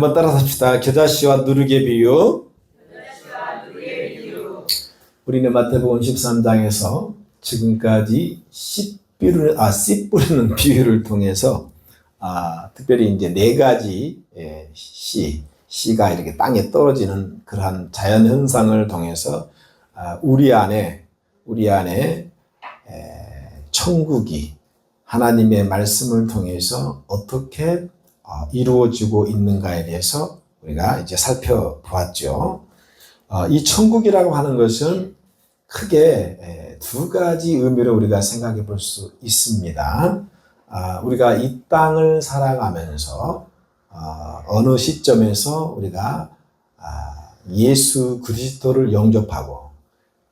한번 따라서 합시다. 겨자씨와 누룩의 비유. 우리는 마태복음 13장에서 지금까지 씨 뿌리는 비유를 통해서 특별히 이제 네 가지 씨가 이렇게 땅에 떨어지는 그러한 자연 현상을 통해서 우리 안에 천국이 하나님의 말씀을 통해서 어떻게 이루어지고 있는가에 대해서 우리가 이제 살펴보았죠. 이 천국이라고 하는 것은 크게 두 가지 의미로 우리가 생각해 볼 수 있습니다. 우리가 이 땅을 살아가면서 어느 시점에서 우리가 예수 그리스도를 영접하고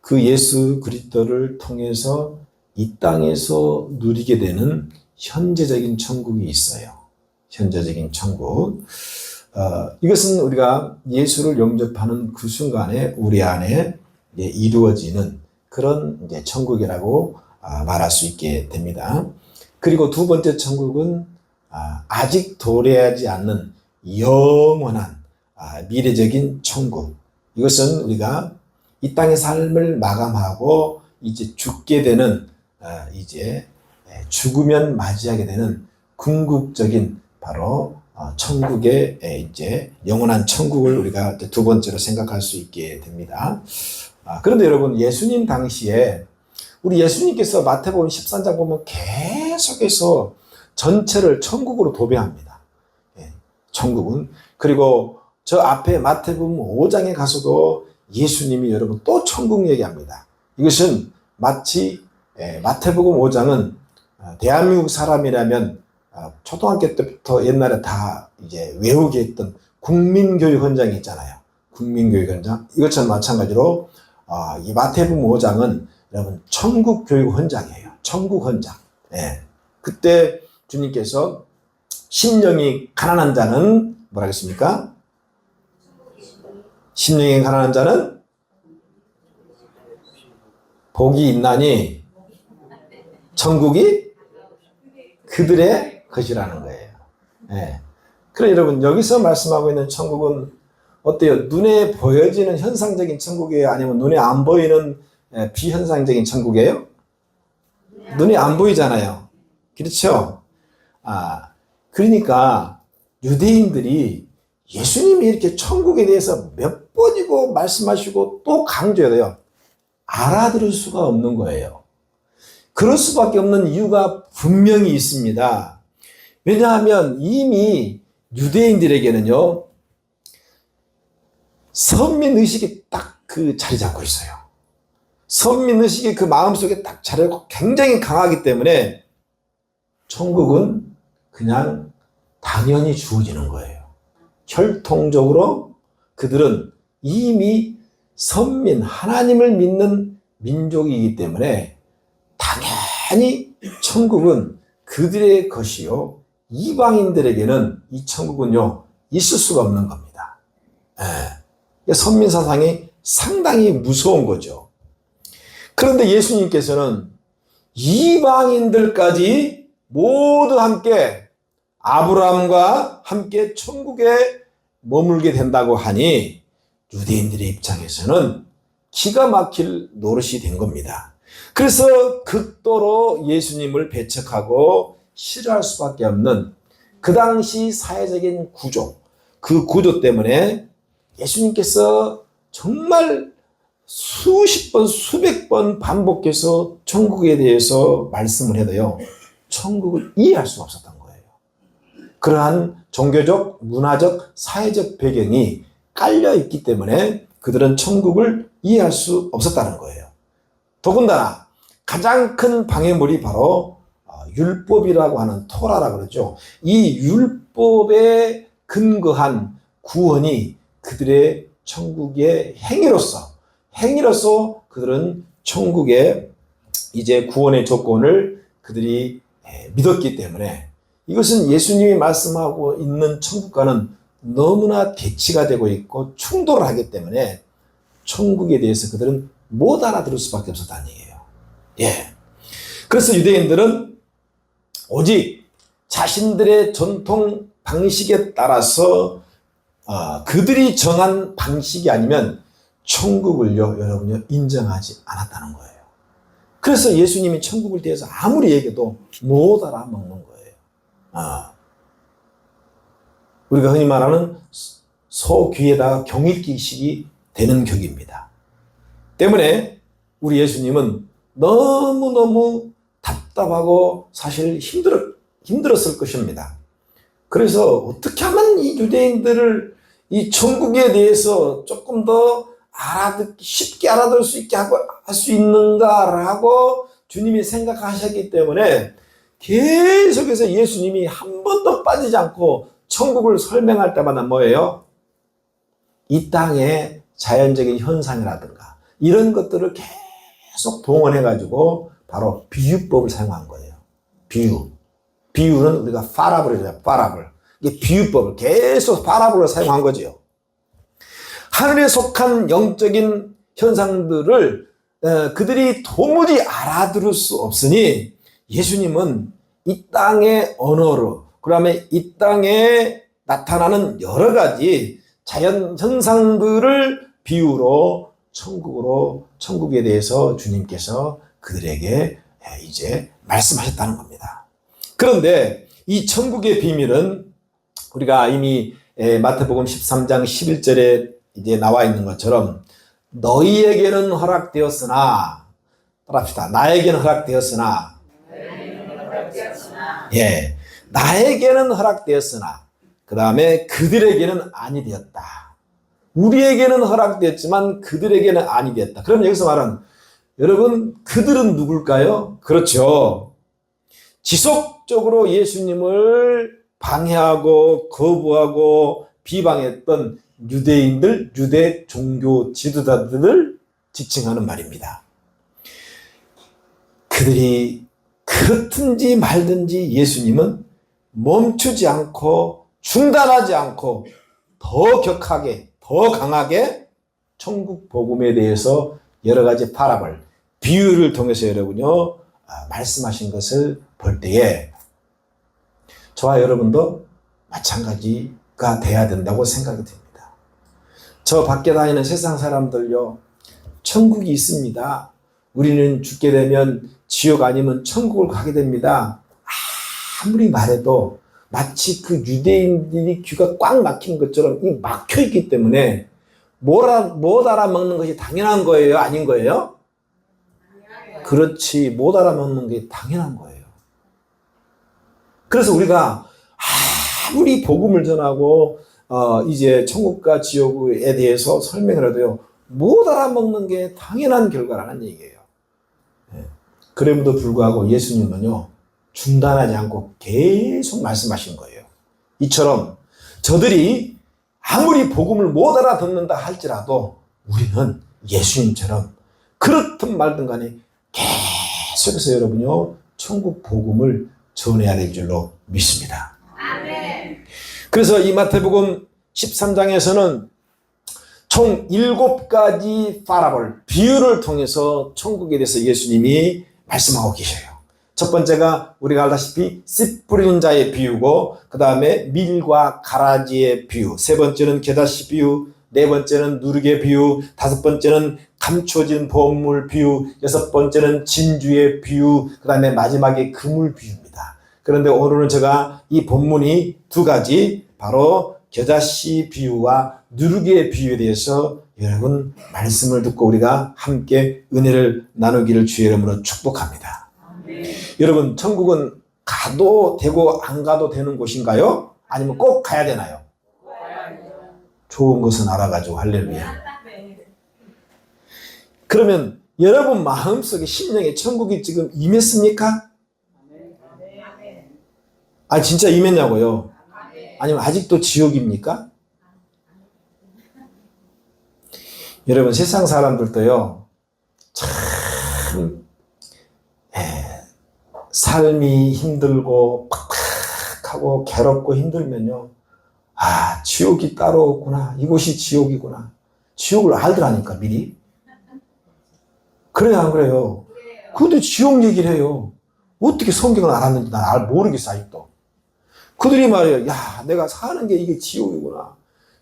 그 예수 그리스도를 통해서 이 땅에서 누리게 되는 현재적인 천국이 있어요. 현재적인 천국. 이것은 우리가 예수를 영접하는 그 순간에 우리 안에 이루어지는 그런 이제 천국이라고 말할 수 있게 됩니다. 그리고 두 번째 천국은 아직 도래하지 않는 영원한 미래적인 천국. 이것은 우리가 이 땅의 삶을 마감하고 이제 죽게 되는 이제 죽으면 맞이하게 되는 궁극적인 바로 천국의 이제 영원한 천국을 우리가 두 번째로 생각할 수 있게 됩니다. 그런데 여러분, 예수님 당시에 우리 예수님께서 마태복음 13장 보면 계속해서 전체를 천국으로 도배합니다. 천국은. 그리고 저 앞에 마태복음 5장에 가서도 예수님이 여러분 또 천국 얘기합니다. 이것은 마치 마태복음 5장은 대한민국 사람이라면 초등학교 때부터 옛날에 다 이제 외우게 했던 국민교육 현장이 있잖아요. 국민교육 현장. 이것처럼 마찬가지로 이 마태복음 5장은 여러분 천국 교육 현장이에요. 천국 현장. 그때 주님께서 심령이 가난한 자는 뭐라 했습니까? 심령이 가난한 자는 복이 있나니 천국이 그들의 것이라는 거예요. 그래 여러분, 여기서 말씀하고 있는 천국은 어때요? 눈에 보여지는 현상적인 천국이에요? 아니면 눈에 안 보이는 비현상적인 천국이에요? 눈에 안 보이잖아요. 그렇죠? 그러니까 유대인들이 예수님이 이렇게 천국에 대해서 몇 번이고 말씀하시고 또 강조해야 돼요. 알아들을 수가 없는 거예요. 그럴 수밖에 없는 이유가 분명히 있습니다. 왜냐하면 이미 유대인들에게는요, 선민의식이 딱 그 자리 잡고 있어요. 선민의식이 그 마음속에 딱 자리 잡고 굉장히 강하기 때문에 천국은 그냥 당연히 주어지는 거예요. 혈통적으로 그들은 이미 선민, 하나님을 믿는 민족이기 때문에 당연히 천국은 그들의 것이요, 이방인들에게는 이 천국은요 있을 수가 없는 겁니다. 선민 사상이 상당히 무서운 거죠. 그런데 예수님께서는 이방인들까지 모두 함께 아브라함과 함께 천국에 머물게 된다고 하니 유대인들의 입장에서는 기가 막힐 노릇이 된 겁니다. 그래서 극도로 예수님을 배척하고 싫어할 수밖에 없는 그 당시 사회적인 구조, 그 구조 때문에 예수님께서 정말 수십 번, 수백 번 반복해서 천국에 대해서 말씀을 해도요, 천국을 이해할 수가 없었던 거예요. 그러한 종교적, 문화적, 사회적 배경이 깔려있기 때문에 그들은 천국을 이해할 수 없었다는 거예요. 더군다나 가장 큰 방해물이 바로 율법이라고 하는 토라라고 그러죠. 이 율법에 근거한 구원이 그들의 천국의 행위로서 그들은 천국의 이제 구원의 조건을 그들이 믿었기 때문에 이것은 예수님이 말씀하고 있는 천국과는 너무나 대치가 되고 있고 충돌을 하기 때문에 천국에 대해서 그들은 못 알아들을 수밖에 없었다는 얘기예요. 그래서 유대인들은 오직 자신들의 전통 방식에 따라서 그들이 정한 방식이 아니면 천국을요, 여러분요, 인정하지 않았다는 거예요. 그래서 예수님이 천국을 대해서 아무리 얘기해도 못 알아먹는 거예요. 우리가 흔히 말하는 소 귀에다가 경읽기식이 되는 격입니다. 때문에 우리 예수님은 너무너무 답답하고 사실 힘들었을 것입니다. 그래서 어떻게 하면 이 유대인들을 이 천국에 대해서 조금 더 쉽게 알아들 수 있게 할 수 있는가라고 주님이 생각하셨기 때문에 계속해서 예수님이 한 번도 빠지지 않고 천국을 설명할 때마다 뭐예요? 이 땅의 자연적인 현상이라든가 이런 것들을 계속 동원해가지고 바로 비유법을 사용한 거예요. 비유는 우리가 파라블이잖아요. 파라블. 이게 비유법을 계속 파라블로 사용한 거죠. 하늘에 속한 영적인 현상들을 그들이 도무지 알아들을 수 없으니 예수님은 이 땅의 언어로, 그다음에 이 땅에 나타나는 여러 가지 자연 현상들을 비유로 천국에 대해서 주님께서 그들에게 이제 말씀하셨다는 겁니다. 그런데 이 천국의 비밀은 우리가 이미 마태복음 13장 11절에 이제 나와 있는 것처럼 너희에게는 허락되었으나, 따라합시다. 나에게는 허락되었으나, 예, 나에게는 허락되었으나, 그 다음에 그들에게는 아니 되었다. 우리에게는 허락되었지만 그들에게는 아니 되었다. 그럼 여기서 말하는, 여러분, 그들은 누굴까요? 그렇죠. 지속적으로 예수님을 방해하고 거부하고 비방했던 유대인들, 유대 종교 지도자들을 지칭하는 말입니다. 그들이 그렇든지 말든지 예수님은 멈추지 않고 중단하지 않고 더 격하게, 더 강하게 천국 복음에 대해서 여러 가지 파라볼, 비유를 통해서 여러분요, 말씀하신 것을 볼 때에 저와 여러분도 마찬가지가 돼야 된다고 생각이 듭니다. 저 밖에 다니는 세상 사람들요, 천국이 있습니다. 우리는 죽게 되면 지옥 아니면 천국을 가게 됩니다. 아무리 말해도 마치 그 유대인들이 귀가 꽉 막힌 것처럼 이 막혀 있기 때문에 못 알아먹는 것이 당연한 거예요? 아닌 거예요? 그렇지, 못 알아먹는 게 당연한 거예요. 그래서 우리가 아무리 복음을 전하고 이제 천국과 지옥에 대해서 설명을 해도요, 못 알아먹는 게 당연한 결과라는 얘기예요. 그럼에도 불구하고 예수님은요, 중단하지 않고 계속 말씀하신 거예요. 이처럼 저들이 아무리 복음을 못 알아듣는다 할지라도 우리는 예수님처럼 그렇든 말든 간에 계속해서 여러분요, 천국 복음을 전해야 될 줄로 믿습니다. 아멘. 그래서 이 마태복음 13장에서는 총 7가지 파라볼, 비유를 통해서 천국에 대해서 예수님이 말씀하고 계셔요. 첫 번째가 우리가 알다시피 씨 뿌리는 자의 비유고, 그 다음에 밀과 가라지의 비유, 세 번째는 겨자씨 비유, 네 번째는 누룩의 비유, 다섯 번째는 감춰진 보물 비유, 여섯 번째는 진주의 비유, 그 다음에 마지막에 그물 비유입니다. 그런데 오늘은 제가 이 본문이 두 가지, 바로 겨자씨 비유와 누룩의 비유에 대해서 여러분 말씀을 듣고 우리가 함께 은혜를 나누기를 주의 이름으로 축복합니다. 여러분, 천국은 가도 되고 안 가도 되는 곳인가요? 아니면 꼭 가야 되나요? 좋은 것은 알아가지고 할렐루야. 그러면 여러분 마음속에 심령에 천국이 지금 임했습니까? 아, 진짜 임했냐고요? 아니면 아직도 지옥입니까? 여러분, 세상 사람들도요, 참 삶이 힘들고 팍팍하고 괴롭고 힘들면요, 아, 지옥이 따로 없구나, 이곳이 지옥이구나, 지옥을 알더라니까 미리. 그래요, 안 그래요? 그런데 지옥 얘기를 해요. 어떻게 성경을 알았는지 난 모르겠어 아직도. 그들이 말해요, 야, 내가 사는 게 이게 지옥이구나,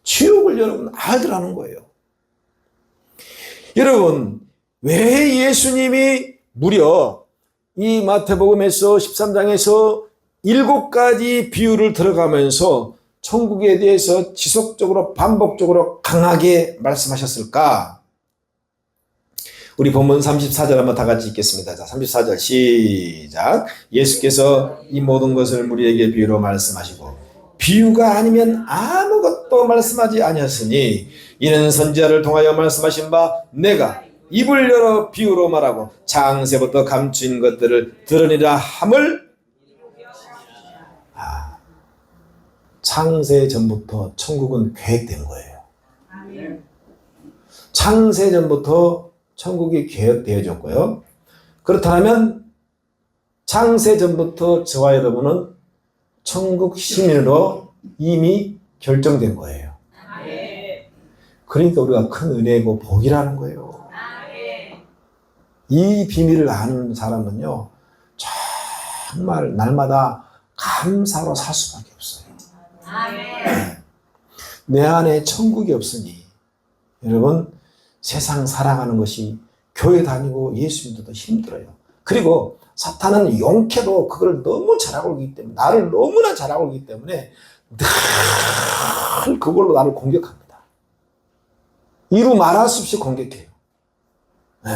지옥을 여러분 알더라는 거예요. 여러분, 왜 예수님이 무려 이 마태복음에서 13장에서 7가지 비유를 들어가면서 천국에 대해서 지속적으로 반복적으로 강하게 말씀하셨을까? 우리 본문 34절 한번 다 같이 읽겠습니다. 자, 34절 시작. 예수께서 이 모든 것을 우리에게 비유로 말씀하시고 비유가 아니면 아무것도 말씀하지 아니하시니 이는 선지자를 통하여 말씀하신 바 내가 입을 열어 비유로 말하고 창세부터 감추인 것들을 드러내라 함을. 창세 전부터 천국은 계획된 거예요. 창세 전부터 천국이 계획되어졌고요. 그렇다면 창세 전부터 저와 여러분은 천국 시민으로 이미 결정된 거예요. 그러니까 우리가 큰 은혜고 복이라는 거예요. 이 비밀을 아는 사람은요, 정말 날마다 감사로 살 수밖에 없어요. 내 안에 천국이 없으니 여러분 세상 살아가는 것이 교회 다니고 예수 믿어도 힘들어요. 그리고 사탄은 용케도 그걸 너무 잘하고 있기 때문에, 나를 너무나 잘하고 있기 때문에 늘 그걸로 나를 공격합니다. 이루 말할 수 없이 공격해요. 네.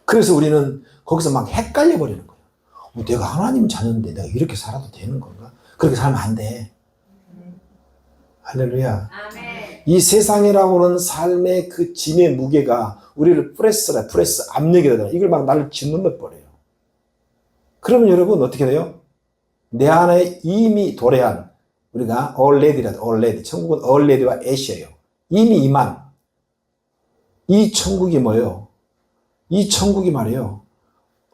그래서 우리는 거기서 막 헷갈려 버리는 거예요. 내가 하나님 자녀인데 내가 이렇게 살아도 되는 건가? 그렇게 살면 안 돼. 할렐루야. 아멘. 이 세상이라고 하는 삶의 그 짐의 무게가 우리를 프레스 압력이 되잖아. 이걸 막 나를 짓눌러 버려요. 그러면 여러분 어떻게 돼요? 내 안에 이미 도래한, 우리가 already, 천국은 already와 at이에요. 이미 임한 이 천국이 뭐예요? 이 천국이 말이에요,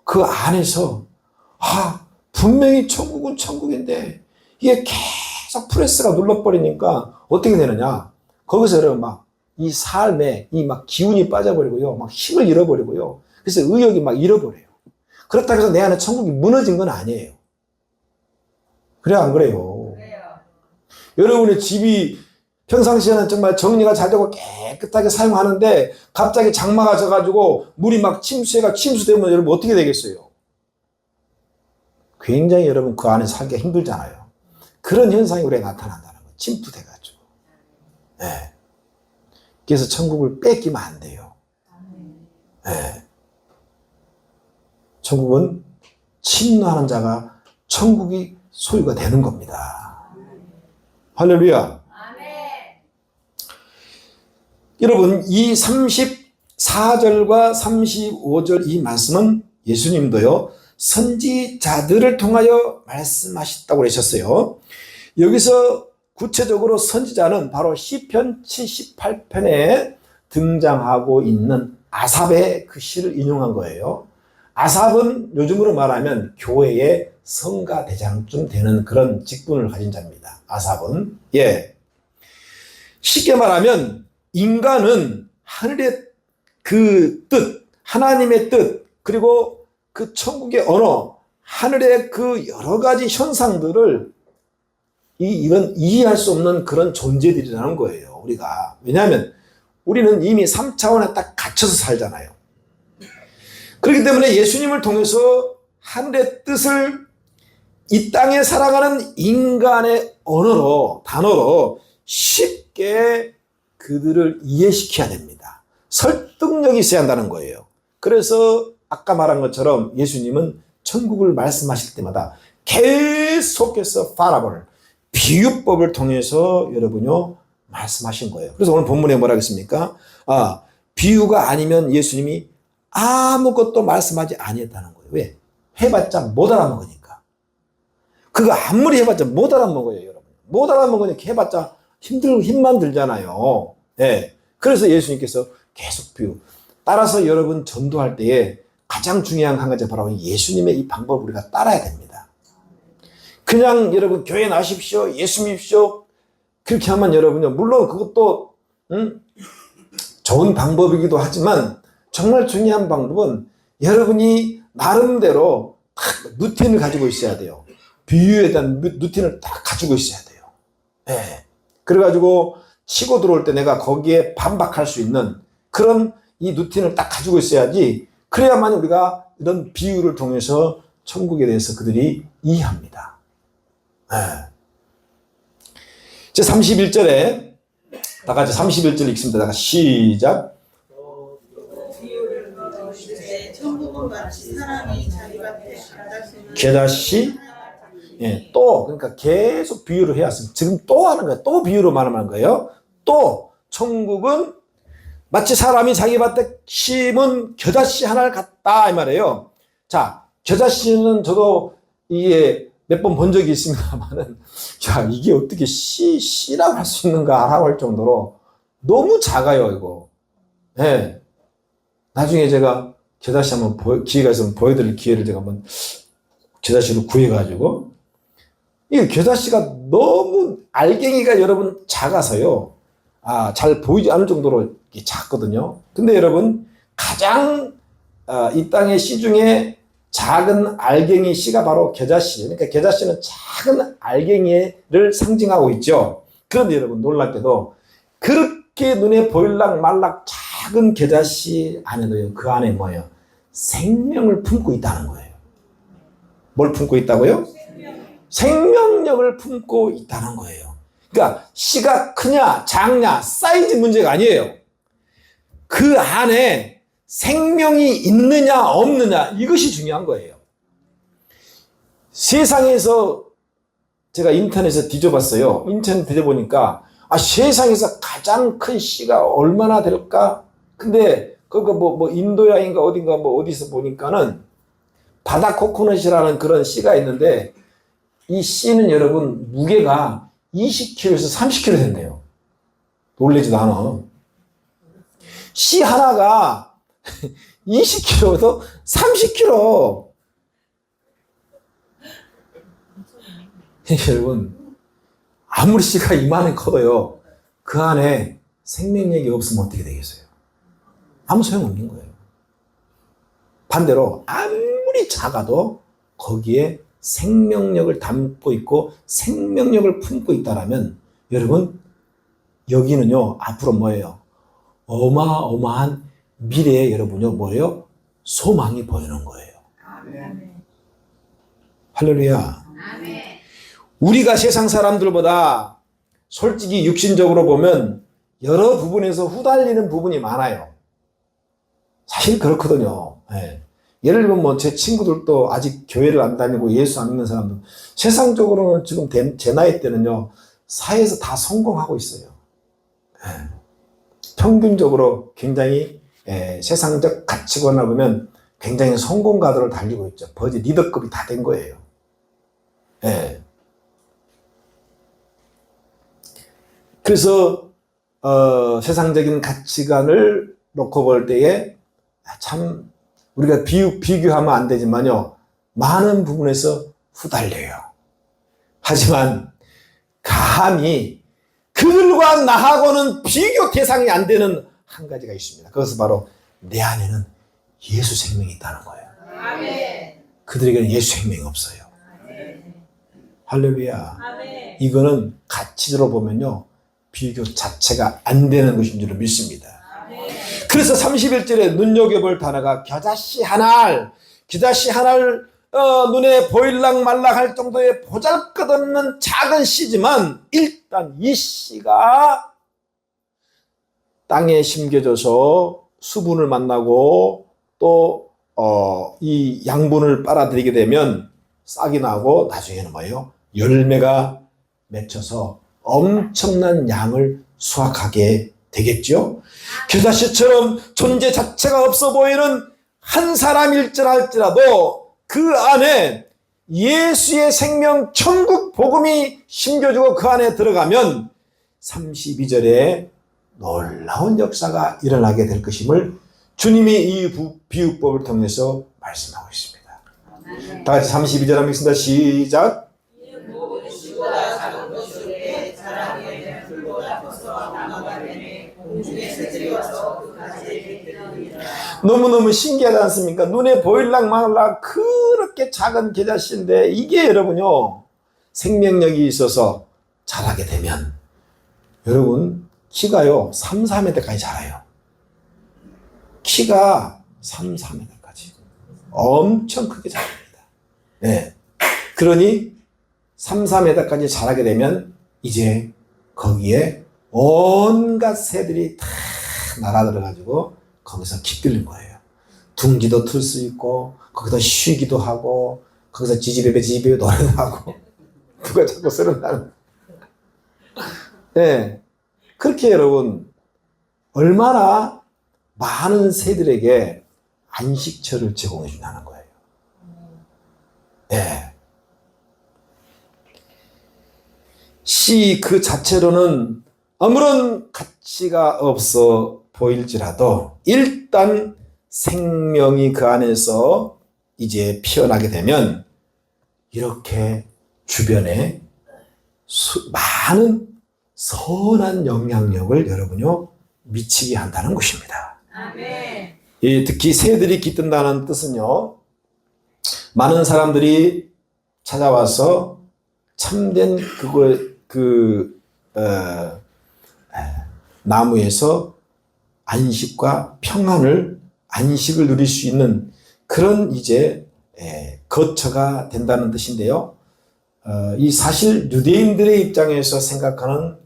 그 안에서 분명히 천국은 천국인데 이게 계속 프레스가 눌러버리니까 어떻게 되느냐? 거기서 여러분 막 이 삶에 이 막 기운이 빠져버리고요, 막 힘을 잃어버리고요. 그래서 의욕이 막 잃어버려요. 그렇다고 해서 내 안에 천국이 무너진 건 아니에요. 그래 안 그래요? 그래요. 여러분의 집이 평상시에는 정말 정리가 잘 되고 깨끗하게 사용하는데 갑자기 장마가 져가지고 물이 막 침수되면 여러분 어떻게 되겠어요? 굉장히 여러분 그 안에 살기가 힘들잖아요. 그런 현상이 우리에 나타난다는 거예요. 침투돼가지고. 네. 그래서 천국을 뺏기면 안 돼요. 네. 천국은 침노하는 자가 천국이 소유가 되는 겁니다. 할렐루야. 여러분, 이 34절과 35절 이 말씀은 예수님도요, 선지자들을 통하여 말씀하셨다고 그러셨어요. 여기서 구체적으로 선지자는 바로 시편 78편에 등장하고 있는 아삽의 그 시를 인용한 거예요. 아삽은 요즘으로 말하면 교회의 성가대장쯤 되는 그런 직분을 가진 자입니다. 아삽은. 예. 쉽게 말하면 인간은 하늘의 그 뜻, 하나님의 뜻, 그리고 그 천국의 언어, 하늘의 그 여러 가지 현상들을 이건 이해할 수 없는 그런 존재들이라는 거예요, 우리가. 왜냐하면 우리는 이미 3차원에 딱 갇혀서 살잖아요. 그렇기 때문에 예수님을 통해서 하늘의 뜻을 이 땅에 살아가는 인간의 언어로, 단어로 쉽게 그들을 이해시켜야 됩니다. 설득력이 있어야 한다는 거예요. 그래서 아까 말한 것처럼 예수님은 천국을 말씀하실 때마다 계속해서 파라볼, 비유법을 통해서 여러분요 말씀하신 거예요. 그래서 오늘 본문에 뭐라 하겠습니까? 비유가 아니면 예수님이 아무것도 말씀하지 아니했다는 거예요. 왜? 해봤자 못 알아먹으니까. 그거 아무리 해봤자 못 알아먹어요, 여러분. 못 알아먹으니까 해봤자 힘만 들잖아요. 네. 그래서 예수님께서 계속 비유. 따라서 여러분 전도할 때에 가장 중요한 한 가지 바로 예수님의 이 방법을 우리가 따라야 됩니다. 그냥 여러분 교회 나십시오, 예수 믿십시오, 그렇게 하면 여러분요, 물론 그것도 좋은 방법이기도 하지만 정말 중요한 방법은 여러분이 나름대로 딱 루틴을 가지고 있어야 돼요. 비유에 대한 루틴을 딱 가지고 있어야 돼요. 네. 그래가지고 치고 들어올 때 내가 거기에 반박할 수 있는 그런 이 루틴을 딱 가지고 있어야지. 그래야만 우리가 이런 비유를 통해서 천국에 대해서 그들이 이해합니다. 제 31절에 다 같이 31절 읽습니다. 다 시작. 천국은 마치 사람이 자기 밭에 게다시 또 그러니까 계속 비유를 해왔습니다. 지금 또 하는 거예요. 또 비유로 말하는 거예요. 또 천국은 마치 사람이 자기 밭에 심은 겨자씨 하나를 같다 이 말이에요. 자, 겨자씨는 저도 이게 몇 번 본 적이 있습니다만은 자, 이게 어떻게 씨라고 할 수 있는가 하고 할 정도로 너무 작아요, 이거. 예. 나중에 제가 겨자씨 한번 기회가 있으면 보여드릴 기회를 제가 한번 겨자씨로 구해가지고 이 겨자씨가 너무 알갱이가 여러분 작아서요. 잘 보이지 않을 정도로 작거든요. 근데 여러분 가장 이 땅의 씨 중에 작은 알갱이 씨가 바로 겨자씨. 그러니까 겨자씨는 작은 알갱이를 상징하고 있죠. 그런데 여러분 놀랍게도 그렇게 눈에 보일락 말락 작은 겨자씨 안에도요. 그 안에 뭐예요? 생명을 품고 있다는 거예요. 뭘 품고 있다고요? 생명력을 품고 있다는 거예요. 그러니까 씨가 크냐 작냐 사이즈 문제가 아니에요. 그 안에 생명이 있느냐 없느냐 이것이 중요한 거예요. 세상에서 제가 인터넷에 뒤져봤어요. 인터넷 뒤져보니까 세상에서 가장 큰 씨가 얼마나 될까? 근데 그거 뭐 인도야인가 어딘가 뭐 어디서 보니까는 바다 코코넛이라는 그런 씨가 있는데 이 씨는 여러분 무게가 20kg에서 30kg 된대요. 놀라지도 않아. 씨 하나가 20kg에서 30kg. 여러분 아무리 씨가 이만한 커도요. 그 안에 생명력이 없으면 어떻게 되겠어요? 아무 소용없는 거예요. 반대로 아무리 작아도 거기에 생명력을 담고 있고 생명력을 품고 있다라면 여러분 여기는요 앞으로 뭐예요? 어마어마한 미래에 여러분요 뭐예요? 소망이 보이는 거예요. 아멘. 할렐루야. 아멘. 우리가 세상 사람들보다 솔직히 육신적으로 보면 여러 부분에서 후달리는 부분이 많아요. 사실 그렇거든요. 네. 예를 들면 뭐 제 친구들도 아직 교회를 안 다니고 예수 안 믿는 사람들 세상적으로는 지금 제 나이 때는요 사회에서 다 성공하고 있어요. 네. 평균적으로 굉장히 세상적 가치관을 보면 굉장히 성공가들을 달리고 있죠. 거의 리더급이 다 된 거예요. 네. 그래서 세상적인 가치관을 놓고 볼 때에 참 우리가 비교하면 안 되지만요. 많은 부분에서 후달려요. 하지만 감히 그들과 나하고는 비교 대상이 안 되는 한 가지가 있습니다. 그것은 바로 내 안에는 예수 생명이 있다는 거예요. 아멘. 그들에게는 예수 생명이 없어요. 아멘. 할렐루야. 아멘. 이거는 가치적으로 보면요. 비교 자체가 안 되는 것인 줄 믿습니다. 그래서 31절에 눈여겨볼 단어가 겨자씨 하나를 눈에 보일락 말락 할 정도의 보잘것없는 작은 씨지만 일단 이 씨가 땅에 심겨져서 수분을 만나고 또 이 양분을 빨아들이게 되면 싹이 나고 나중에는 뭐예요? 열매가 맺혀서 엄청난 양을 수확하게 되겠죠. 겨자씨처럼 존재 자체가 없어 보이는 한 사람일지라도 그 안에 예수의 생명 천국 복음이 심겨지고 그 안에 들어가면 32절에 놀라운 역사가 일어나게 될 것임을 주님이 이 비유법을 통해서 말씀하고 있습니다. 다 같이 32절 한번 읽습니다. 시작. 너무너무 신기하지 않습니까? 눈에 보일락 말락 그렇게 작은 겨자씨인데 이게 여러분요 생명력이 있어서 자라게 되면 여러분 키가요 3, 4m까지 자라요. 키가 3, 4m까지 엄청 크게 자랍니다. 네. 그러니 3, 4m까지 자라게 되면 이제 거기에 온갖 새들이 다 날아들어가지고 거기서 깃들는 거예요. 둥지도 틀 수 있고 거기서 쉬기도 하고 거기서 지지배배 노래도 하고 누가 자꾸 쓰는다는. 네. 그렇게 여러분 얼마나 많은 새들에게 안식처를 제공해 준다는 거예요. 네. 시 그 자체로는 아무런 가치가 없어 보일지라도 일단 생명이 그 안에서 이제 피어나게 되면 이렇게 주변에 많은 선한 영향력을 여러분요 미치게 한다는 것입니다. 아멘. 예, 특히 새들이 깃든다는 뜻은요 많은 사람들이 찾아와서 참된 나무에서 안식을 누릴 수 있는 그런 이제 거처가 된다는 뜻인데요. 이 사실 유대인들의 입장에서 생각하는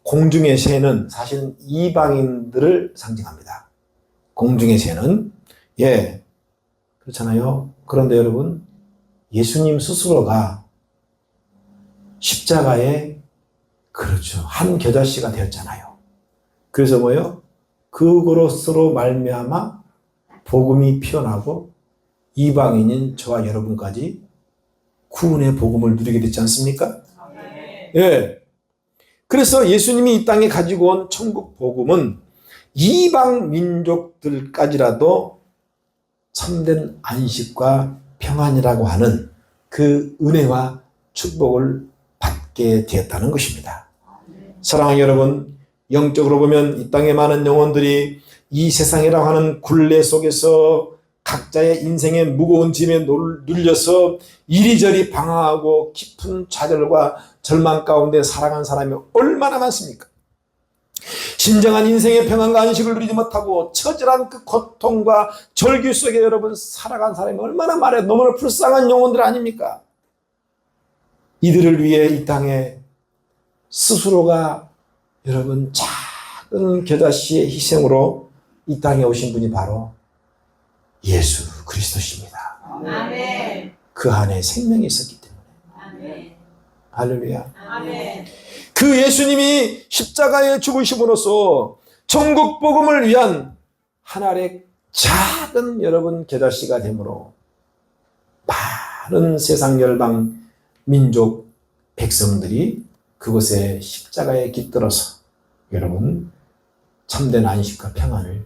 공중의 새는 사실 이방인들을 상징합니다. 공중의 새는 그렇잖아요. 그런데 여러분 예수님 스스로가 십자가에 그렇죠 한 겨자씨가 되었잖아요. 그래서 뭐요? 그것으로 말미암아 복음이 피어나고 이방인인 저와 여러분까지 구원의 복음을 누리게 됐지 않습니까? 예. 그래서 예수님이 이 땅에 가지고 온 천국 복음은 이방 민족들까지라도 참된 안식과 평안이라고 하는 그 은혜와 축복을 받게 되었다는 것입니다. 사랑하는 여러분, 영적으로 보면 이 땅의 많은 영혼들이 이 세상이라고 하는 굴레 속에서 각자의 인생의 무거운 짐에 눌려서 이리저리 방황하고 깊은 좌절과 절망 가운데 살아간 사람이 얼마나 많습니까? 진정한 인생의 평안과 안식을 누리지 못하고 처절한 그 고통과 절규 속에 여러분 살아간 사람이 얼마나 많아요. 너무나 불쌍한 영혼들 아닙니까? 이들을 위해 이 땅에 스스로가 여러분 작은 겨자씨의 희생으로 이 땅에 오신 분이 바로 예수 그리스도십니다. 아멘. 그 안에 생명이 있었기 때문에. 아멘. 할렐루야. 아멘. 그 예수님이 십자가에 죽으심으로써 천국 복음을 위한 하나의 작은 여러분 겨자씨가 되므로 많은 세상 열방 민족 백성들이 그곳에 십자가에 깃들어서 여러분 참된 안식과 평안을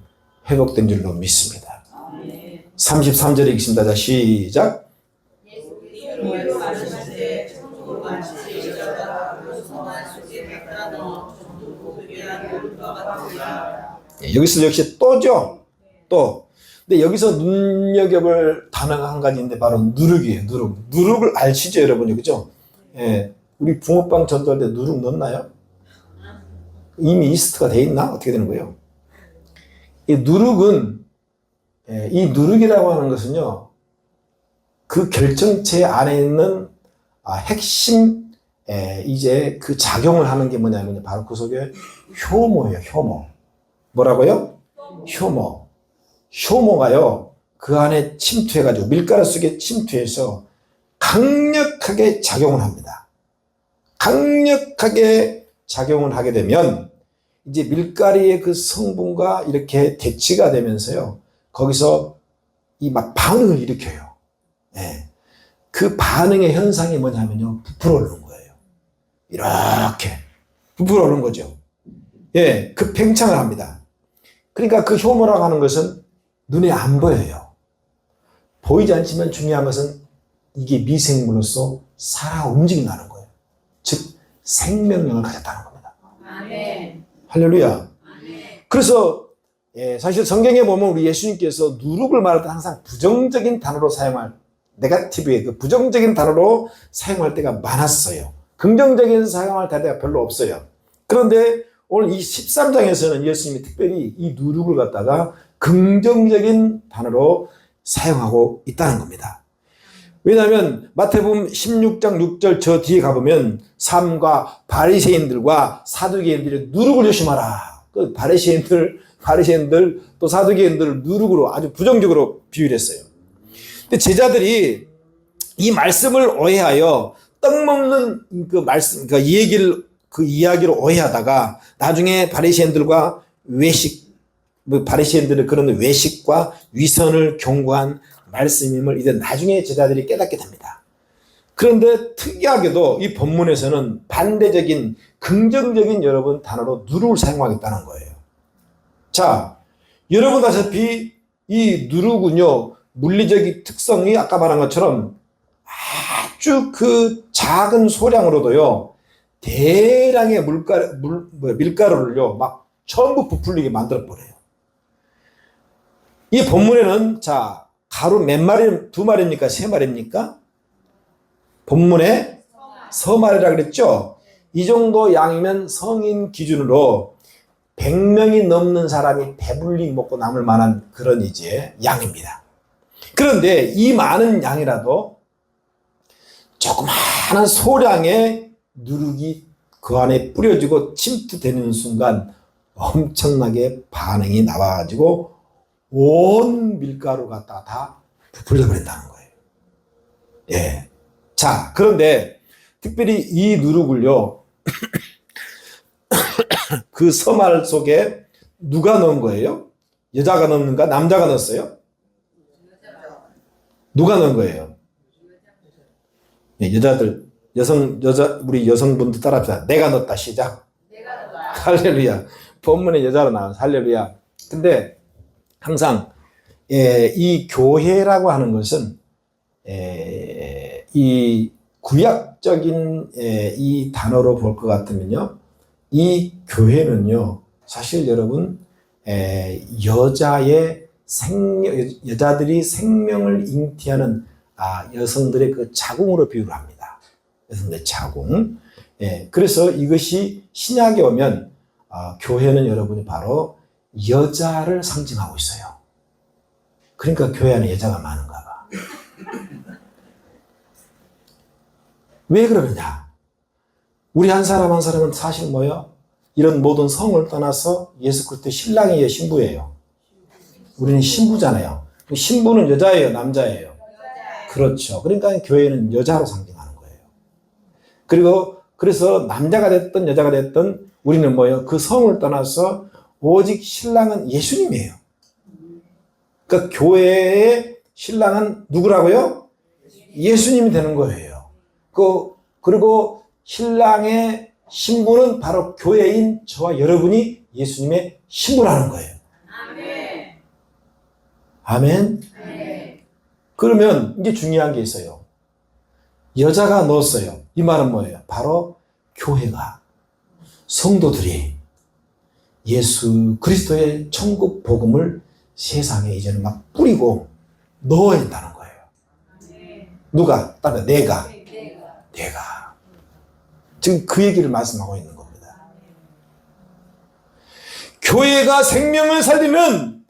회복된 줄로 믿습니다. 33절에 읽습니다. 자, 시작. 예수께서 말씀하시되 천국을 마치 여자가 성한 속에 갖다 넣어 천국 복음이라 이룰 것 같으리라. 여기서 역시 또죠. 또. 근데 여기서 눈여겨볼 단어가 한 가지인데 바로 누룩이에요. 누룩. 누룩을 아시죠, 여러분? 그죠? 예. 우리 붕어빵 전도할 때 누룩 넣나요? 이미 이스트가 돼 있나? 어떻게 되는 거예요? 이 누룩은 이 누룩이라고 하는 것은요, 그 결정체 안에 있는 핵심 이제 그 작용을 하는 게 뭐냐면 바로 그 속에 효모예요. 효모. 뭐라고요? 효모. 효모가요 그 안에 침투해가지고 밀가루 속에 침투해서 강력하게 작용을 합니다. 강력하게 작용을 하게 되면 이제 밀가루의 그 성분과 이렇게 대치가 되면서요 거기서 이 막 반응을 일으켜요. 예. 그 반응의 현상이 뭐냐면요 부풀어 오르는 거예요. 이렇게 부풀어 오르는 거죠. 예, 그 팽창을 합니다. 그러니까 그 효모라고 하는 것은 눈에 안 보여요. 보이지 않지만 중요한 것은 이게 미생물로서 살아 움직인다는 거예요. 즉 생명력을 가졌다는 겁니다. 아멘. 할렐루야. 아멘. 그래서 사실 성경에 보면 우리 예수님께서 누룩을 말할 때 항상 부정적인 단어로 사용할 네거티브의 그 부정적인 단어로 사용할 때가 많았어요. 긍정적인 사용할 때가 별로 없어요. 그런데 오늘 이 13장에서는 예수님이 특별히 이 누룩을 갖다가 긍정적인 단어로 사용하고 있다는 겁니다. 왜냐하면 마태복음 16장 6절 저 뒤에 가보면 삶과 바리새인들과 사두개인들의 누룩을 조심하라. 그 바리새인들 또 사두개인들을 누룩으로 아주 부정적으로 비유를 했어요. 근데 제자들이 이 말씀을 오해하여 떡 먹는 그 말씀, 그 얘기를 그 이야기로 오해하다가 나중에 바리새인들과 바리새인들의 그런 외식과 위선을 경고한 말씀임을 이제 나중에 제자들이 깨닫게 됩니다. 그런데 특이하게도 이 본문에서는 반대적인 긍정적인 여러분 단어로 누룩을 사용하겠다는 거예요. 자, 여러분 아시다시피 이 누룩은요, 물리적인 특성이 아까 말한 것처럼 아주 그 작은 소량으로도요, 대량의 밀가루를요, 막 전부 부풀리게 만들어버려요. 이 본문에는, 자, 가루 몇 마리, 2마리입니까? 3마리입니까? 본문에 서마리라 그랬죠? 이 정도 양이면 성인 기준으로 100명이 넘는 사람이 배불리 먹고 남을 만한 그런 이제 양입니다. 그런데 이 많은 양이라도 조그마한 소량의 누룩이 그 안에 뿌려지고 침투되는 순간 엄청나게 반응이 나와가지고 온 밀가루 갖다가 다 부풀려 버린다는 거예요. 예. 자, 그런데 특별히 이 누룩을요, 그 서말 속에 누가 넣은 거예요? 여자가 넣는가? 남자가 넣었어요? 누가 넣은 거예요? 네, 우리 여성분들 따라합시다. 내가 넣었다. 시작. 할렐루야. 본문에 여자로 나와요. 할렐루야. 근데 항상 이 교회라고 하는 것은 이 구약적인 이 단어로 볼 것 같으면요, 이 교회는요 사실 여러분 여자들이 생명을 잉태하는 여성들의 그 자궁으로 비유를 합니다. 여성들의 자궁. 그래서 이것이 신약에 오면 교회는 여러분이 바로 여자를 상징하고 있어요. 그러니까 교회 안에 여자가 많은가 봐. 왜 그러느냐? 우리 한 사람 한 사람은 사실 뭐예요? 이런 모든 성을 떠나서 예수 그리스도의 신랑이에요, 신부예요? 우리는 신부잖아요. 신부는 여자예요, 남자예요? 그렇죠. 그러니까 교회는 여자로 상징하는 거예요. 그리고 그래서 남자가 됐든 여자가 됐든 우리는 뭐예요? 그 성을 떠나서 오직 신랑은 예수님이에요. 그러니까 교회의 신랑은 누구라고요? 예수님이 되는 거예요. 그리고 신랑의 신부는 바로 교회인 저와 여러분이 예수님의 신부라는 거예요. 아멘. 아멘. 네. 그러면 이게 중요한 게 있어요. 여자가 넣었어요. 이 말은 뭐예요? 바로 교회가, 성도들이 예수 그리스도의 천국 복음을 세상에 이제는 막 뿌리고 넣어야 된다는 거예요. 누가? 따라 내가. 지금 그 얘기를 말씀하고 있는 겁니다. 교회가 생명을 살리는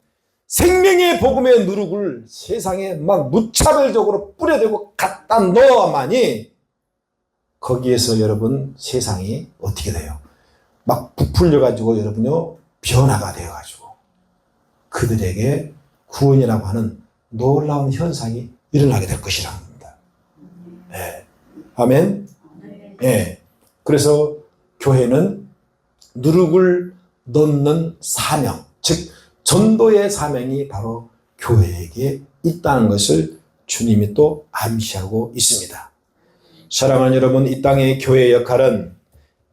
생명의 복음의 누룩을 세상에 막 무차별적으로 뿌려대고 갖다 넣어야만이 거기에서 여러분 세상이 어떻게 돼요? 막 부풀려가지고 여러분요 변화가 되어가지고 그들에게 구원이라고 하는 놀라운 현상이 일어나게 될 것이라는 겁니다. 네. 아멘. 네. 그래서 교회는 누룩을 넣는 사명, 즉 전도의 사명이 바로 교회에게 있다는 것을 주님이 또 암시하고 있습니다. 사랑하는 여러분, 이 땅의 교회의 역할은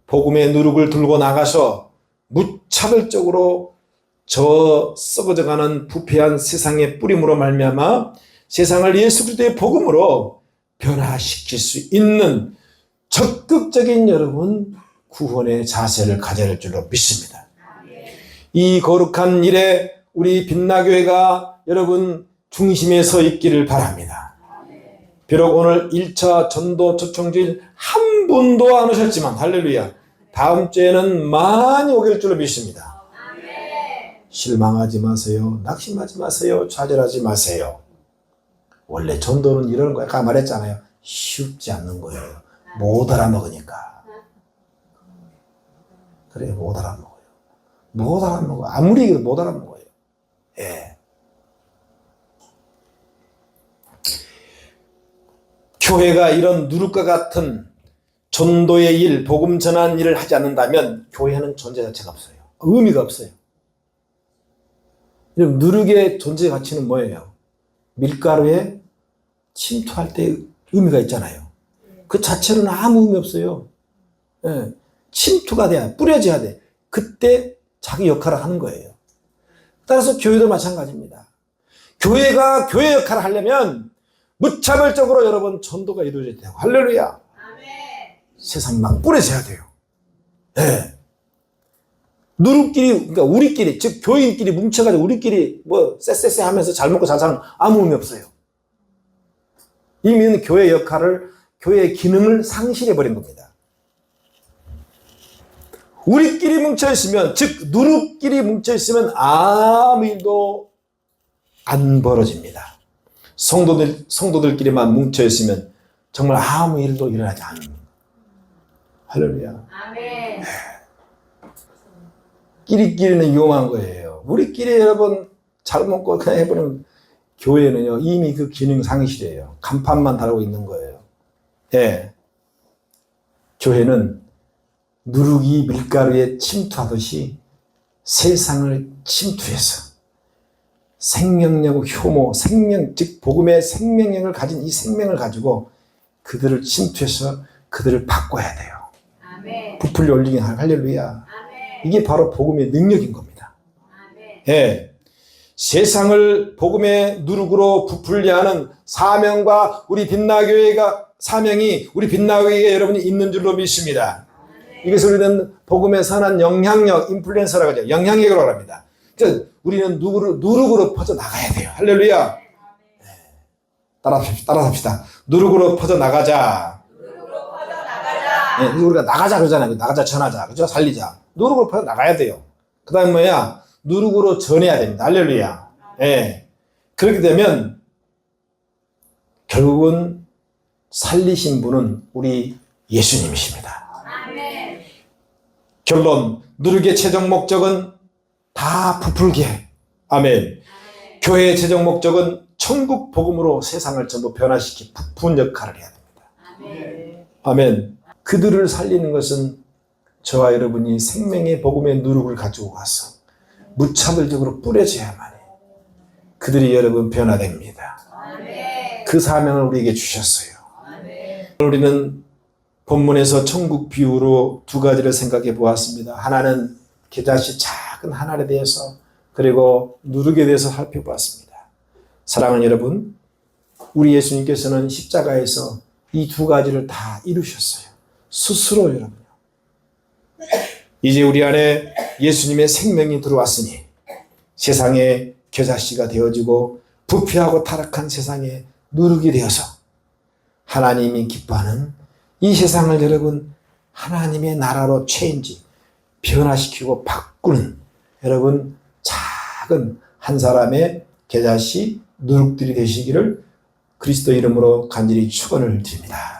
복음의 누룩을 들고 나가서 무차별적으로 저 썩어져가는 부패한 세상의 뿌림으로 말미암아 세상을 예수 그리스도의 복음으로 변화시킬 수 있는 적극적인 여러분 구원의 자세를 가져야 할 줄로 믿습니다. 이 거룩한 일에 우리 빛나교회가 여러분 중심에 서 있기를 바랍니다. 비록 오늘 1차 전도 초청주일 한 분도 안 오셨지만 할렐루야, 다음 주에는 많이 오길 줄로 믿습니다. 실망하지 마세요. 낙심하지 마세요. 좌절하지 마세요. 원래 전도는 이러는 거예요. 아까 말했잖아요. 쉽지 않는 거예요. 못 알아먹으니까. 그래, 못 알아먹어요. 못 알아먹어. 아무리 얘기해도 못 알아먹어요. 예. 교회가 이런 누룩과 같은 전도의 일, 복음 전하는 일을 하지 않는다면 교회는 존재 자체가 없어요. 의미가 없어요. 누룩의 존재 가치는 뭐예요? 밀가루에 침투할 때 의미가 있잖아요. 그 자체는 아무 의미 없어요. 예. 침투가 돼야, 뿌려져야 돼. 그때 자기 역할을 하는 거예요. 따라서 교회도 마찬가지입니다. 교회가 교회 역할을 하려면 무차별적으로 여러분 전도가 이루어져야 돼요. 할렐루야. 아멘. 세상에 막 뿌려져야 돼요. 네. 누룩끼리, 그러니까 우리끼리, 즉 교인끼리 뭉쳐가지고 우리끼리 뭐 쎄쎄쎄 하면서 잘 먹고 잘 사는 아무 의미 없어요. 이미 교회 역할을, 교회의 기능을 상실해버린 겁니다. 우리끼리 뭉쳐있으면, 즉 누룩끼리 뭉쳐있으면 아무 일도 안 벌어집니다. 성도들끼리만 뭉쳐있으면 정말 아무 일도 일어나지 않습니다. 할렐루야. 아멘. 끼리끼리는 위험한 거예요. 우리끼리 여러분 잘 먹고 그냥 해버리면 교회는요 이미 그 기능 상실이에요. 간판만 달고 있는 거예요. 예. 교회는 누룩이 밀가루에 침투하듯이 세상을 침투해서 생명력, 효모, 생명, 즉 복음의 생명력을 가진 이 생명을 가지고 그들을 침투해서 그들을 바꿔야 돼요. 아멘. 부풀려 올리긴 할렐루야. 아멘. 이게 바로 복음의 능력인 겁니다. 아멘. 예. 세상을 복음의 누룩으로 부풀려 하는 사명과 우리 빛나교회가 사명이 우리 빛나교회에 여러분이 있는 줄로 믿습니다. 이것을 우리는 복음의 선한 영향력, 인플루언서라고 하죠. 영향력이라고 합니다. 그래서 우리는 누룩으로 퍼져나가야 돼요. 할렐루야. 따라합시다. 누룩으로 퍼져나가자. 누룩으로 퍼져나가자. 예, 우리가 나가자 그러잖아요. 나가자, 전하자. 그죠? 살리자. 누룩으로 퍼져나가야 돼요. 그 다음에 뭐야? 누룩으로 전해야 됩니다. 할렐루야. 예. 그렇게 되면 결국은 살리신 분은 우리 예수님이십니다. 아멘. 결론, 누룩의 최종 목적은 다 부풀게. 아멘. 교회의 최종 목적은 천국 복음으로 세상을 전부 변화시키 부푼 역할을 해야 됩니다. 아멘. 아멘. 그들을 살리는 것은 저와 여러분이 생명의 복음의 누룩을 가지고 와서 무차별적으로 뿌려져야만 해요. 그들이 여러분 변화됩니다. 아멘. 그 사명을 우리에게 주셨어요. 아멘. 우리는 본문에서 천국 비유로 두 가지를 생각해 보았습니다. 하나는 겨자씨 작은 한 알에 대해서, 그리고 누룩에 대해서 살펴보았습니다. 사랑하는 여러분, 우리 예수님께서는 십자가에서 이 두 가지를 다 이루셨어요. 스스로 여러분요. 이제 우리 안에 예수님의 생명이 들어왔으니 세상의 겨자씨가 되어지고 부패하고 타락한 세상에 누룩이 되어서 하나님이 기뻐하는 이 세상을 여러분 하나님의 나라로 체인지, 변화시키고 바꾸는 여러분 작은 한 사람의 겨자씨 누룩들이 되시기를 그리스도 이름으로 간절히 축원을 드립니다.